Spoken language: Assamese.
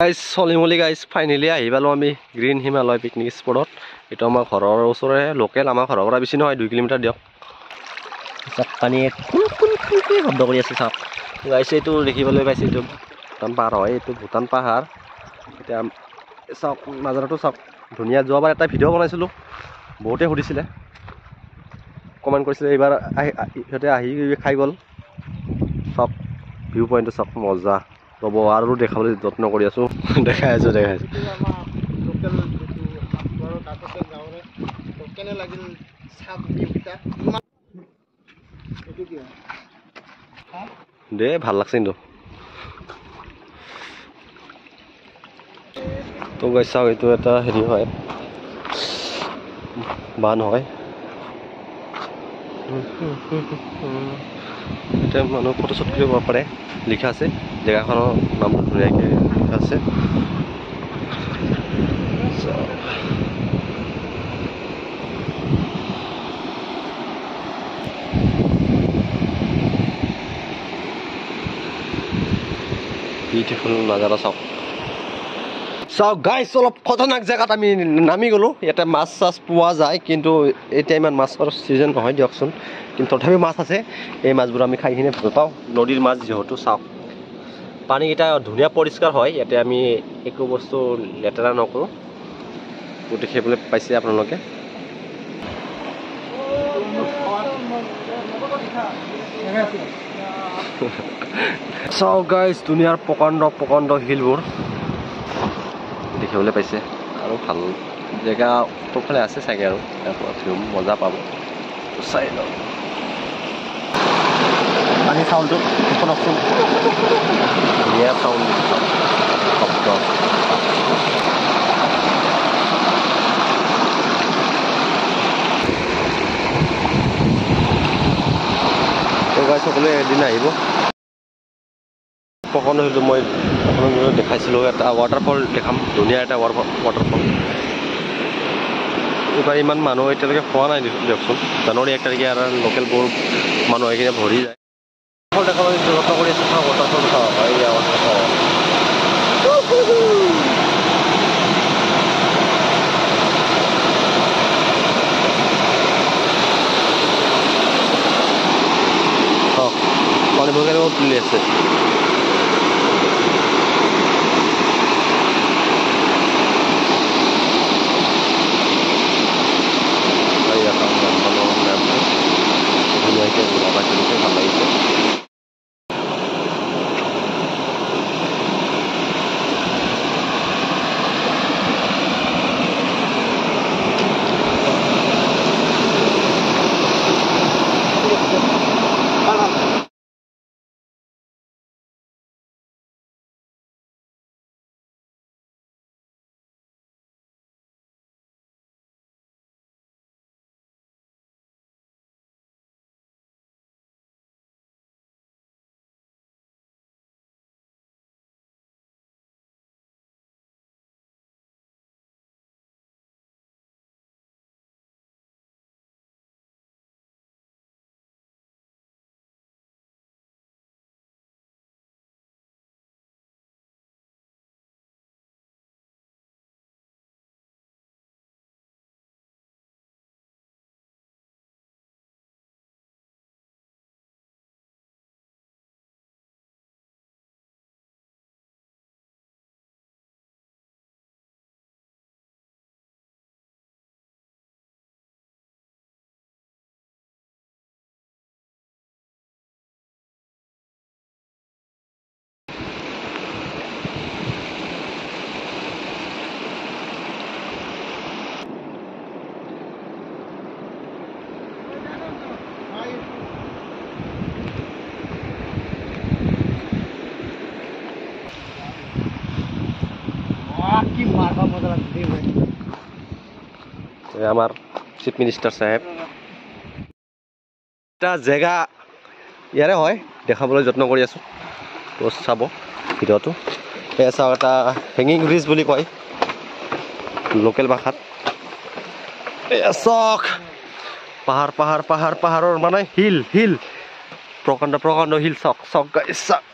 গাইজ চলিমলি গাইজ ফাইনেলি আহি পালোঁ আমি গ্ৰীণ হিমালয় পিকনিক স্পটত। এইটো আমাৰ ঘৰৰ ওচৰৰে লোকেল, আমাৰ ঘৰৰ পৰা বেছি নহয় 2 কিলোমিটাৰ দিয়ক। চাওক পানীয়ে কোনকৈ শব্দ কৰি আছে চাওক গাইজ। এইটো দেখিবলৈ পাইছে, এইটো ভূটান পাহাৰ হয়, এইটো ভূটান পাহাৰ। এতিয়া চাওক নাজাৰাটো চাওক ধুনীয়া। যোৱাবাৰ এটা ভিডিঅ' বনাইছিলোঁ, বহুতে সুধিছিলে, কমেণ্ট কৰিছিলে। এইবাৰ সিহঁতে আহি খাই গ'ল। চাওক ভিউ পইণ্টটো চাওক, মজা। ৰ'ব আৰু দেখাবলৈ যত্ন কৰি আছোঁ, দেখাই আছোঁ। দে ভাল লাগছে কিন্তু তো গাইজ চাওক, এইটো এটা হেৰি হয়, বান হয়। এতিয়া মানুহ ফটোশ্বুট কৰিব পাৰে, লিখা আছে জেগাখনৰ নামটো ধুনীয়াকৈ লিখা আছে। বিউটিফুল নাজাৰা চাওক। চাওক গাইজ, অলপ খতৰনাক জেগাত আমি নামি গ'লোঁ। ইয়াতে মাছ চাছ পোৱা যায়, কিন্তু এতিয়া ইমান মাছৰ ছিজন নহয় দিয়কচোন, কিন্তু তথাপিও মাছ আছে। এই মাছবোৰ আমি খাই কিনে ভাল পাওঁ, নদীৰ মাছ যিহেতু। চাওক পানীকেইটা ধুনীয়া পৰিষ্কাৰ হয়, ইয়াতে আমি একো বস্তু লেতেৰা নকৰোঁ। দেখিবলৈ পাইছে আপোনালোকে। চাওক গাইজ, দুনিয়াৰ প্ৰকাণ্ড শিলবোৰ দেখিবলৈ পাইছে। আৰু ভাল জেগা চবফালে আছে চাগে, আৰু তাৰ পৰা মজা পাব। চাই লওক পানী চাউণ্ডটো শুনকচোন, ধুনীয়া চাউণ্ড শব্দ। সকলোৱে এদিন আহিব। প্ৰকাণ্ড শিলটো মই আপোনালোকক দেখাইছিলোঁ, এটা ৱাটাৰফল দেখাম, ধুনীয়া এটা ৱাটাৰফল। এইবাৰ ইমান মানুহ এতিয়ালৈকে হোৱা নাই দিয়কচোন। জানুৱাৰী 1 তাৰিখে আৰু লোকেলবোৰ মানুহ আহি কিনে ভৰি যায়। দেখা পাই যত্ন কৰি আছে, ৱাটাৰফল চাওক, এইয়া ৱাটাৰফল। চাওক পানীবোৰ কেনেকৈ তুলি আছে। ধুনীয়াকৈ ভাল লাগিছে। আমাৰ চিফ মিনিষ্টাৰ সাহেব এটা জেগা ইয়াৰে হয়, দেখাবলৈ যত্ন কৰি আছোঁ। তো চাব ভিডিঅ'টো। এয়া চাওক, এটা হেঙিং ব্ৰিজ বুলি কয় লোকেল ভাষাত। এয়া চাওক পাহাৰ পাহাৰ পাহাৰ পাহাৰৰ মানে হিল হিল, প্ৰকাণ্ড প্ৰকাণ্ড হিল। চাওক চাওক গাইছ, চাওক।